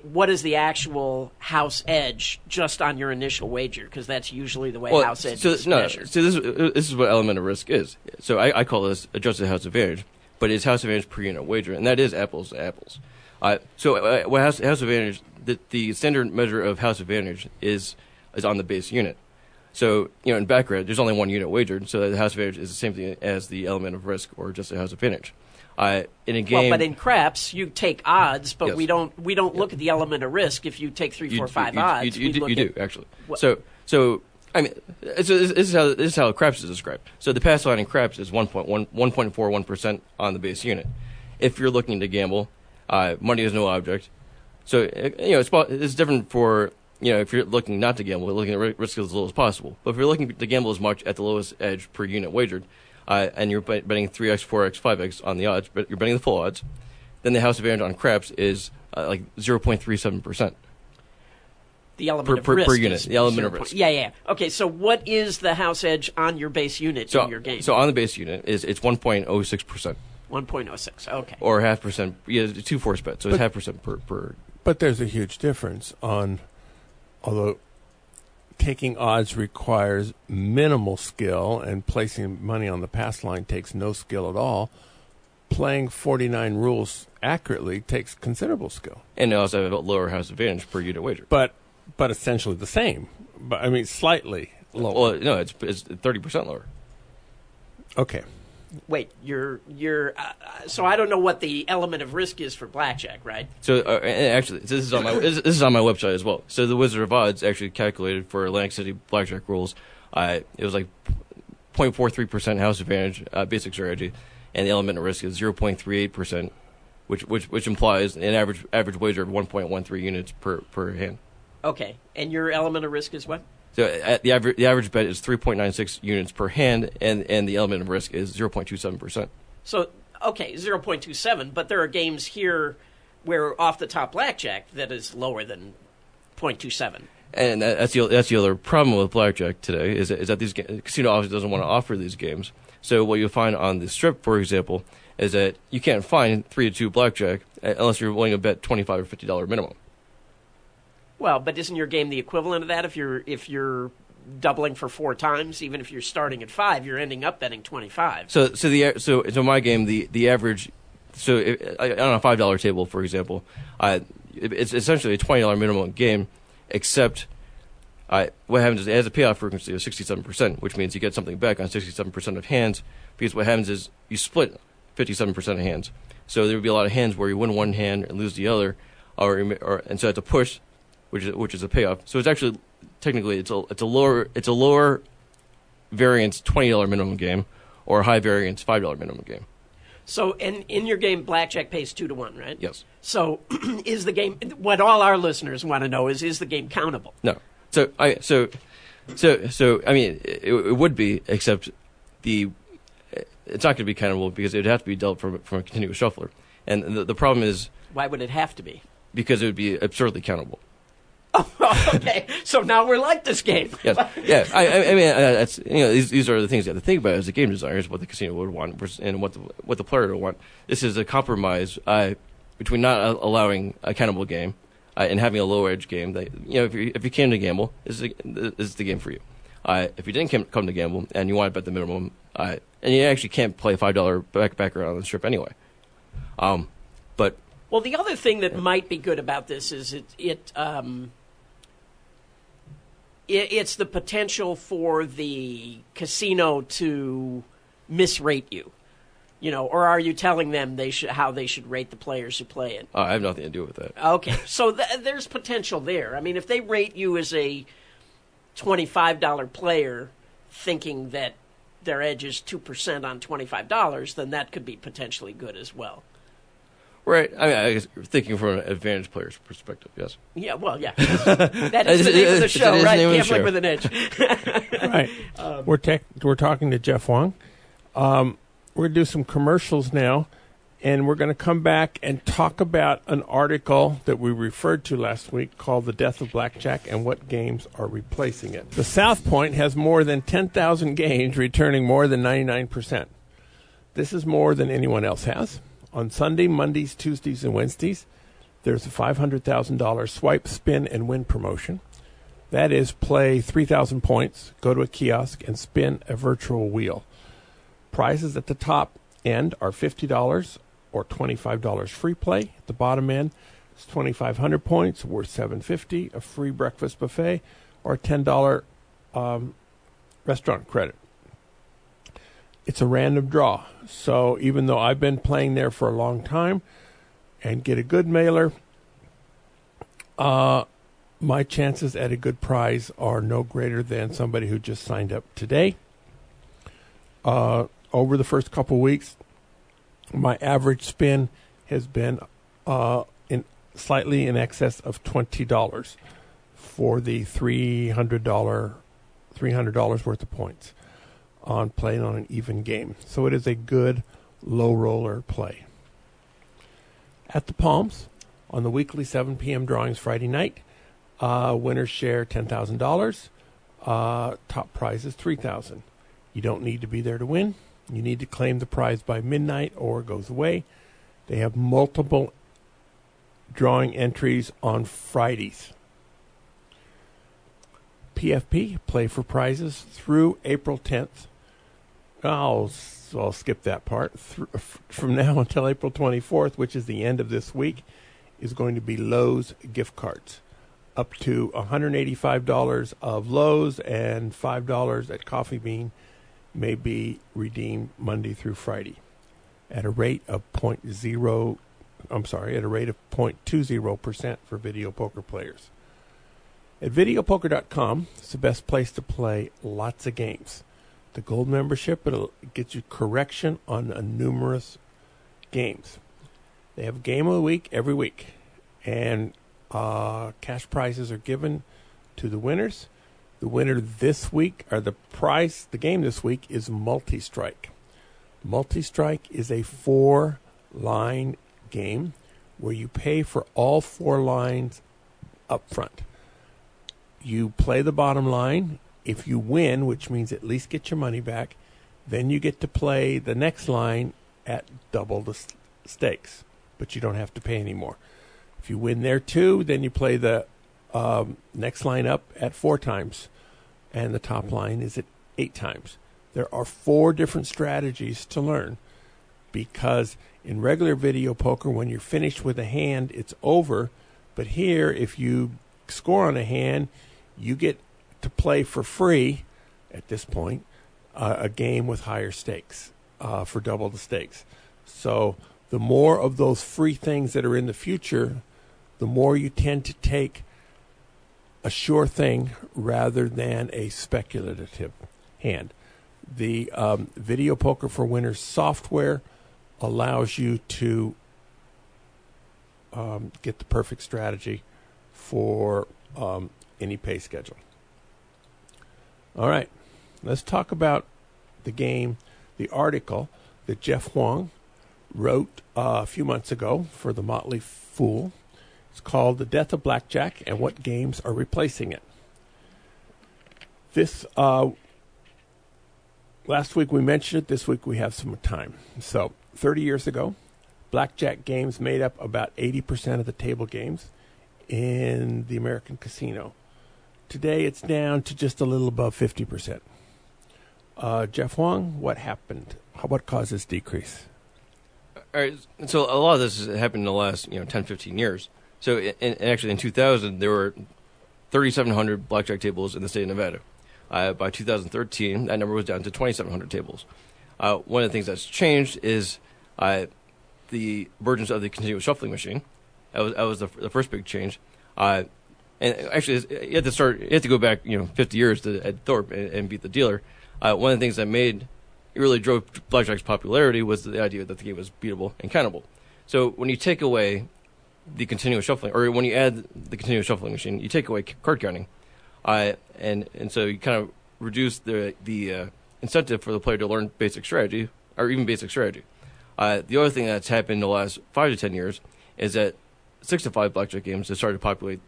what is the actual house edge just on your initial wager? Because that's usually the way house edge is measured. So this is what element of risk is. So I call this adjusted house advantage, but it's house advantage per unit wager, and that is apples to apples. What house advantage? The standard measure of house advantage is on the base unit. So, in background, there's only one unit wagered, so the house advantage is the same thing as the element of risk or just a house advantage. In a game, but in craps, you take odds, but we don't look at the element of risk. If you take 3, 4, 5 odds, you do actually. So I mean, this is how craps is described. So the pass line in craps is 1.41% on the base unit. If you're looking to gamble, money is no object. So it's different for. If you're looking not to gamble, looking at risk as low as possible. But if you're looking to gamble as much at the lowest edge per unit wagered, and you're betting 3x, 4x, 5x on the odds, but you're betting the full odds, then the house advantage on craps is like 0.37%. The element of risk per unit. The element of risk. Yeah. Okay, so what is the house edge on your base unit in your game? So on the base unit, it's 1.06%. 1.06, okay. Or 0.5%. Yeah, 2 force bets, so it's 0.5% per. But there's a huge difference although taking odds requires minimal skill and placing money on the pass line takes no skill at all, playing 49 rules accurately takes considerable skill. And they also have a lower house advantage per unit wager. But essentially the same. But I mean, slightly lower. Well, no, it's 30% lower. Okay. Wait, so I don't know what the element of risk is for blackjack, right? So actually, this is on my website as well. So the Wizard of Odds actually calculated for Atlantic City blackjack rules. It was like 0.43% house advantage basic strategy, and the element of risk is 0.38%, which implies an average wager of 1.13 units per hand. Okay, and your element of risk is what? So the average bet is 3.96 units per hand, and the element of risk is 0.27%. So, okay, 0.27, but there are games here where off the top blackjack that is lower than 0.27. And that's the other problem with blackjack today is that these casino obviously doesn't want to offer these games. So what you'll find on the strip, for example, is that you can't find 3-2 blackjack unless you're willing to bet $25 or $50 minimum. Well, but isn't your game the equivalent of that? If you're doubling for 4 times, even if you're starting at 5, you're ending up betting 25. So my game, the average, on a $5 table, for example, it's essentially a $20 minimum game, except what happens is it has a payoff frequency of 67%, which means you get something back on 67% of hands. Because what happens is you split 57% of hands. So there would be a lot of hands where you win one hand and lose the other, and so it's a push. Which is a payoff. So it's actually technically it's a lower variance $20 minimum game or a high variance $5 minimum game. So in your game, blackjack pays 2 to 1, right? Yes. So is the game? What all our listeners want to know is the game countable? No. So I mean it would be, except it's not going to be countable because it would have to be dealt from a continuous shuffler, and the problem is, why would it have to be? Because it would be absurdly countable. Oh, okay. So now we're like this game. Yes. Yeah. I mean, that's these are the things you have to think about as a game designer. Is what the casino would want and what the player would want. This is a compromise between not allowing a countable game and having a low edge game. That if you came to gamble, this is the game for you. If you didn't come to gamble and you want to bet the minimum, and you actually can't play $5 backer on the strip anyway. But well, the other thing that might be good about this is it's the potential for the casino to misrate you, or are you telling them how they should rate the players who play it? I have nothing to do with that. Okay, so there's potential there. I mean, if they rate you as a $25 player, thinking that their edge is 2% on $25, then that could be potentially good as well. Right. I mean, I guess thinking from an advantage player's perspective, yes. Yeah, well, yeah. That is the name of the show, right? Gambling with an edge. Right. We're talking to Jeff Hwang. We're going to do some commercials now. And we're going to come back and talk about an article that we referred to last week called The Death of Blackjack and What Games Are Replacing It. The South Point has more than 10,000 games, returning more than 99%. This is more than anyone else has. On Sunday, Mondays, Tuesdays, and Wednesdays, there's a $500,000 swipe, spin, and win promotion. That is, play 3,000 points, go to a kiosk, and spin a virtual wheel. Prizes at the top end are $50 or $25 free play. At the bottom end is 2,500 points worth $750, a free breakfast buffet, or $10 restaurant credit. It's a random draw. So even though I've been playing there for a long time and get a good mailer, my chances at a good prize are no greater than somebody who just signed up today. Over the first couple weeks, my average spin has been slightly in excess of $20 for the $300 worth of points on playing on an even game. So it is a good low roller play. At the Palms, on the weekly 7 p.m. drawings Friday night, winners share $10,000. Top prize is $3,000. You don't need to be there to win. You need to claim the prize by midnight or it goes away. They have multiple drawing entries on Fridays. PFP, play for prizes through April 10th. I'll skip that part. From now until April 24th, which is the end of this week, is going to be Lowe's gift cards. Up to $185 of Lowe's and $5 at Coffee Bean may be redeemed Monday through Friday at a rate of 0.20% for video poker players. At videopoker.com, it's the best place to play lots of games. The gold membership, it'll get you correction on numerous games. They have a game of the week every week, and cash prizes are given to the winners. The winner this week, or the game this week is Multi-Strike. Multi-Strike is a 4-line game where you pay for all 4 lines up front. You play the bottom line. If you win, which means at least get your money back, then you get to play the next line at double the stakes, but you don't have to pay anymore. If you win there too, then you play the next line up at 4 times, and the top line is at 8 times. There are 4 different strategies to learn, because in regular video poker, when you're finished with a hand, it's over. But here, if you score on a hand, you get to play for free at this point a game with higher stakes for double the stakes. So the more of those free things that are in the future, the more you tend to take a sure thing rather than a speculative hand. The Video Poker for Winners software allows you to get the perfect strategy for any pay schedule. All right, let's talk about the game, the article that Jeff Hwang wrote a few months ago for the Motley Fool. It's called The Death of Blackjack and What Games Are Replacing It. This last week we mentioned it. This week we have some time. So 30 years ago, blackjack games made up about 80% of the table games in the American casino. Today it's down to just a little above 50%. Jeff Hwang, what happened? What caused this decrease? All right, so a lot of this has happened in the last 10, 15 years. So actually in 2000, there were 3,700 blackjack tables in the state of Nevada. By 2013, that number was down to 2,700 tables. One of the things that's changed is the emergence of the continuous shuffling machine. That was the first big change. And actually, you have to go back 50 years to Ed Thorpe and beat the dealer. One of the things that really drove blackjack's popularity was the idea that the game was beatable and countable. So when you take away the continuous shuffling, or when you add the continuous shuffling machine, you take away card counting, and so you kind of reduce the incentive for the player to learn basic strategy, or even basic strategy. The other thing that's happened in the last 5 to 10 years is that 6 to 5 blackjack games have started to populate,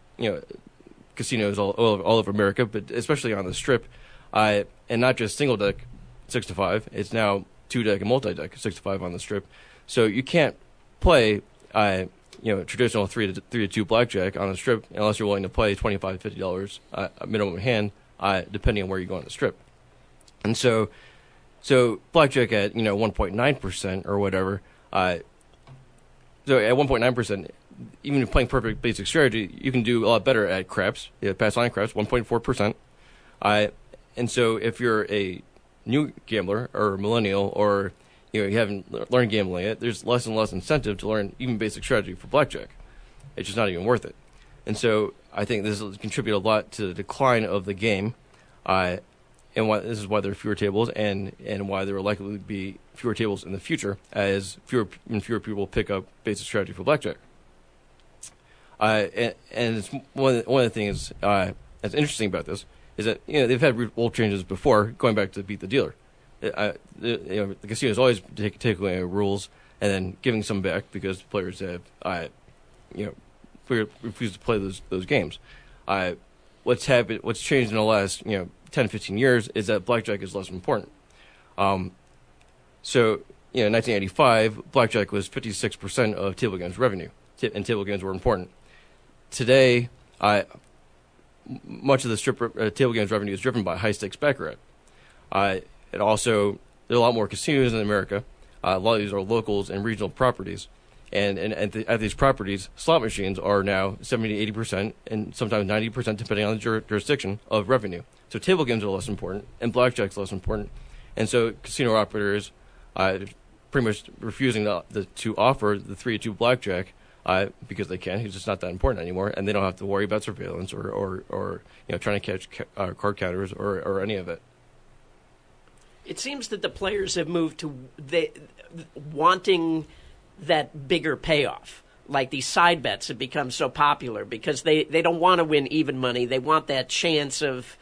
casinos all over America, but especially on the Strip, and not just single deck 6 to 5. It's now 2-deck and multi-deck 6 to 5 on the Strip. So you can't play, traditional 3 to 2 blackjack on the Strip unless you're willing to play $25, $50 minimum hand, depending on where you go on the Strip. And so blackjack at 1.9% or whatever. So at 1.9%, even if playing perfect basic strategy, you can do a lot better at craps, pass line craps, 1.4%. And so if you're a new gambler or a millennial, or you haven't learned gambling yet, there's less and less incentive to learn even basic strategy for blackjack. It's just not even worth it. And so I think this will contribute a lot to the decline of the game, and this is why there are fewer tables, and why there are likely to be fewer tables in the future as fewer people pick up basic strategy for blackjack. And it's one of the things that's interesting about this is that they've had rule changes before, going back to beat the dealer. The casinos always take away rules and then giving some back because players have refused to play those games. What's changed in the last 10, 15 years is that blackjack is less important. So in 1985, blackjack was 56% of table games revenue, and table games were important. Today, much of the strip table games revenue is driven by high stakes baccarat. It also, there are a lot more casinos in America. A lot of these are locals and regional properties, and at these properties, slot machines are now 70 to 80%, and sometimes 90%, depending on the jurisdiction, of revenue. So table games are less important, and blackjack's less important, and so casino operators pretty much refusing to offer the 3-2 blackjack because they can't. It's just not that important anymore, and they don't have to worry about surveillance or trying to catch card counters or any of it. It seems that the players have moved to wanting that bigger payoff. Like these side bets have become so popular because they don't want to win even money. They want that chance of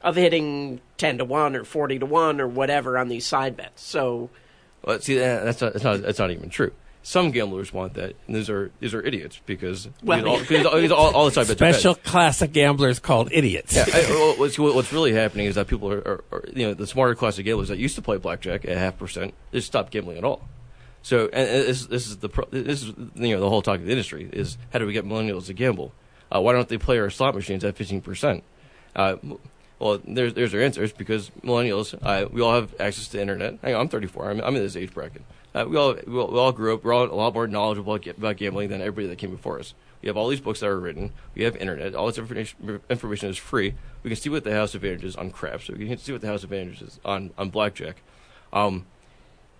hitting 10 to 1 or 40 to 1 or whatever on these side bets. So, well, see, that's not even true. Some gamblers want that, and these are idiots because all the side bets special class of gamblers called idiots. Yeah, what's really happening is that people are the smarter class of gamblers that used to play blackjack at 0.5%, they stopped gambling at all. So, and this is the whole talk of the industry is how do we get millennials to gamble? Why don't they play our slot machines at 15%? Well, there's their answers because millennials, we all have access to the internet. I'm 34. I'm in this age bracket. We all grew up. We're all a lot more knowledgeable about gambling than everybody that came before us. We have all these books that are written. We have internet. All this information is free. We can see what the house advantage is on craps. We can see what the house advantage is on blackjack. And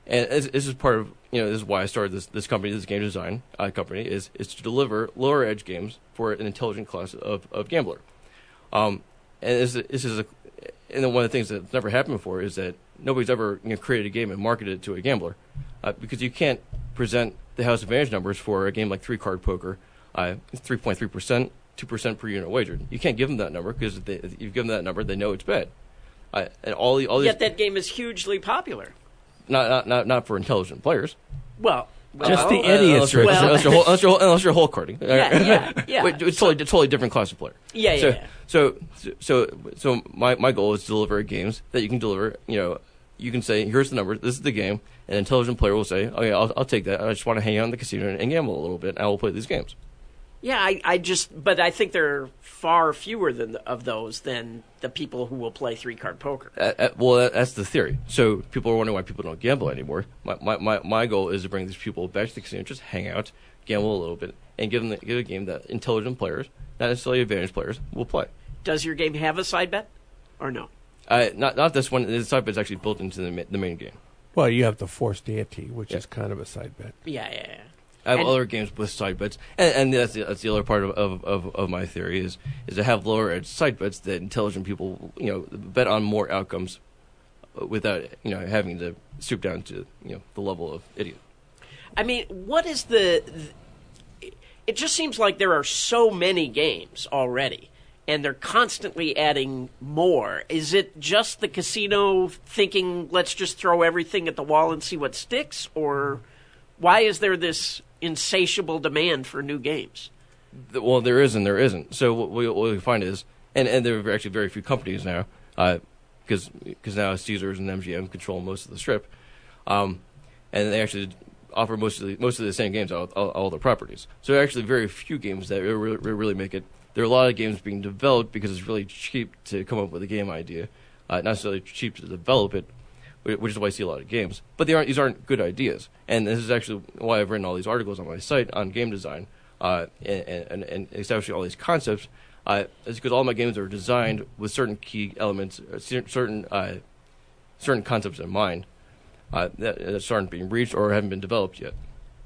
this is part of this is why I started this company, this game design company, is to deliver lower edge games for an intelligent class of gambler. And this is and one of the things that's never happened before is that nobody's ever created a game and marketed it to a gambler, because you can't present the house advantage numbers for a game like 3-card poker, 3.3%, 2% per unit wagered. You can't give them that number because if you give them that number, they know it's bad. And all these, yet that game is hugely popular. Not for intelligent players. Well, just the idiots. Unless you're whole carding. Yeah. It's totally different class of player. Yeah. So my goal is to deliver games that you can deliver. You can say, here's the number, this is the game. An intelligent player will say, okay, I'll take that. I just want to hang out in the casino and gamble a little bit, and I will play these games. Yeah, but I think there are far fewer of those than the people who will play 3-card poker. Well, that's the theory. So people are wondering why people don't gamble anymore. My goal is to bring these people back to the casino, just hang out, gamble a little bit, and give a game that intelligent players, not necessarily advantage players, will play. Does your game have a side bet, or no? Not this one. The side bet is actually built into the main game. Well, you have the forced ante, which is kind of a side bet. Yeah. I have other games with side bets, and that's the other part of my theory is to have lower edge side bets that intelligent people bet on more outcomes without having to stoop down to the level of idiot. I mean, what is it just seems like there are so many games already, and they're constantly adding more. Is it just the casino thinking, let's just throw everything at the wall and see what sticks? Or why is there this insatiable demand for new games? Well, there is and there isn't. So what we find is, and there are actually very few companies now, because now Caesars and MGM control most of the Strip, and they actually offer most of the same games on all the properties. So there are actually very few games that really make it. There are a lot of games being developed because it's really cheap to come up with a game idea, not necessarily cheap to develop it, which is why I see a lot of games. But these aren't good ideas, and this is actually why I've written all these articles on my site on game design and establishing all these concepts. Is because all my games are designed with certain key elements, certain concepts in mind that aren't being reached or haven't been developed yet.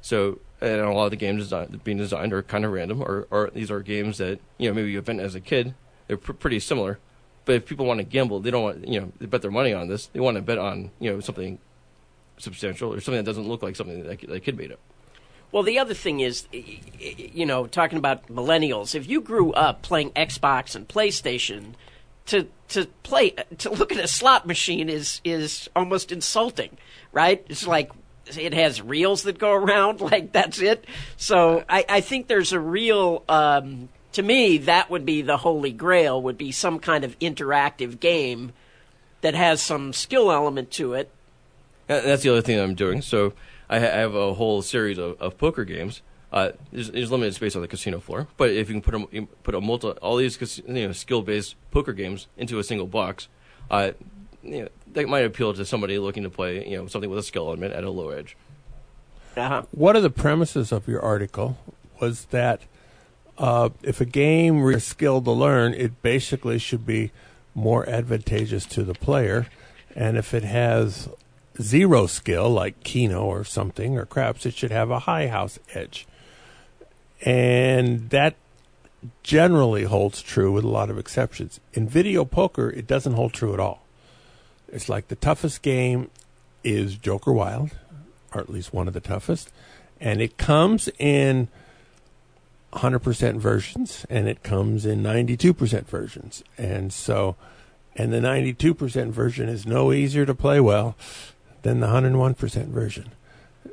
So, and a lot of the games being designed are kind of random, or these are games that maybe you invent as a kid. They're pretty similar, but if people want to gamble, they don't want they bet their money on this. They want to bet on something substantial or something that doesn't look like something that a kid made up. Well, the other thing is, talking about millennials, if you grew up playing Xbox and PlayStation, to look at a slot machine is almost insulting, right? It's like it has reels that go around, like that's it. So I think there's a real, to me, that would be the holy grail, would be some kind of interactive game that has some skill element to it. That's the other thing that I'm doing. So I have a whole series of poker games. There's limited space on the casino floor, but if you can put all these skill-based poker games into a single box, that might appeal to somebody looking to play something with a skill element at a low edge. Uh-huh. One of the premises of your article was that if a game requires skill to learn, it basically should be more advantageous to the player, and if it has zero skill, like Keno or something, or craps, it should have a high house edge. And that generally holds true with a lot of exceptions. In video poker, it doesn't hold true at all. It's like the toughest game is Joker Wild, or at least one of the toughest, and it comes in 100% versions, and it comes in 92% versions. And the 92% version is no easier to play well than the 101% version.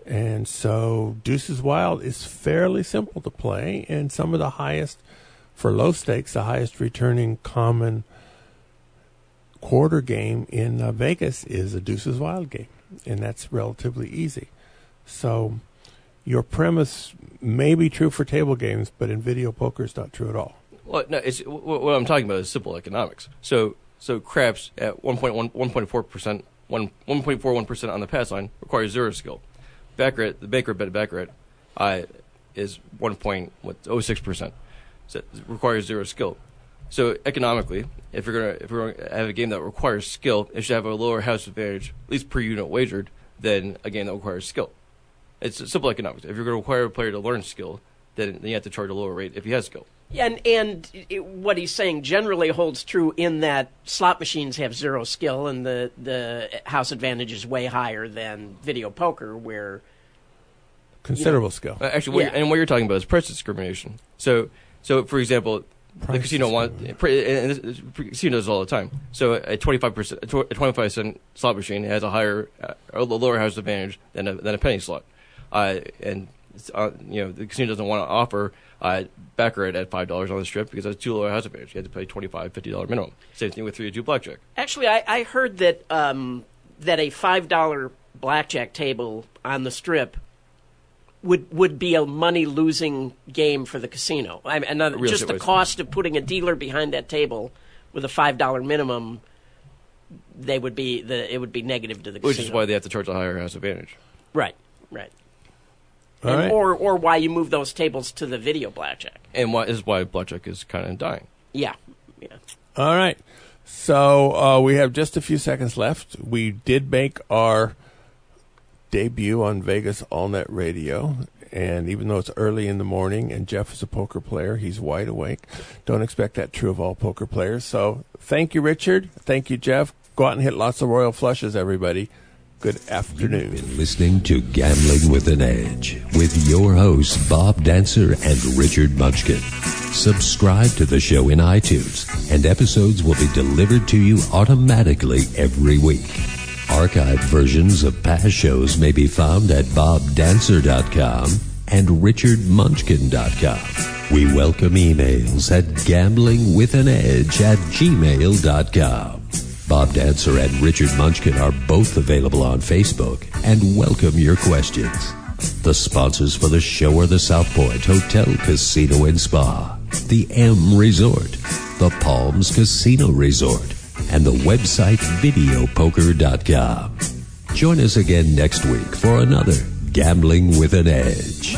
And so Deuces Wild is fairly simple to play, and some of the highest, for low stakes, the highest returning common quarter game in Vegas is a Deuces Wild game, and that's relatively easy. So your premise may be true for table games, but in video poker it's not true at all. Well, no, what I'm talking about is simple economics. So craps at 1.4%. 1.41% on the pass line requires zero skill. Baccarat, the banker bet Baccarat, is 1.06%. So it requires zero skill. So economically, if we're going to have a game that requires skill, it should have a lower house advantage, at least per unit wagered, than a game that requires skill. It's simple economics. If you're going to require a player to learn skill, then you have to charge a lower rate if he has skill. Yeah, and what he's saying generally holds true in that slot machines have zero skill, and the house advantage is way higher than video poker, where considerable skill. Actually, what you're talking about is price discrimination. So for example, the casino and casino does it all the time. So a 25% slot machine has a lower house advantage than a penny slot, and the casino doesn't want to offer Baccarat at $5 on the Strip because that's too low a house advantage. You have to pay $25, $50 minimum. Same thing with 3-2 blackjack. Actually, I heard that that a $5 blackjack table on the Strip would be a money-losing game for the casino. Just the cost of putting a dealer behind that table with a $5 minimum, it would be negative to the casino. Which is why they have to charge a higher house advantage. Right. All right. Or why you move those tables to the video blackjack. And why blackjack is kind of dying. Yeah. All right. So we have just a few seconds left. We did make our debut on Vegas AllNet Radio, and even though it's early in the morning and Jeff is a poker player, he's wide awake. Don't expect that true of all poker players. So thank you, Richard. Thank you, Jeff. Go out and hit lots of royal flushes, everybody. Good afternoon. You've been listening to Gambling with an Edge with your hosts, Bob Dancer and Richard Munchkin. Subscribe to the show in iTunes, and episodes will be delivered to you automatically every week. Archived versions of past shows may be found at bobdancer.com and richardmunchkin.com. We welcome emails at gamblingwithanedge@gmail.com. Bob Dancer and Richard Munchkin are both available on Facebook and welcome your questions. The sponsors for the show are the South Point Hotel, Casino and Spa, the M Resort, the Palms Casino Resort, and the website videopoker.com. Join us again next week for another Gambling with an Edge.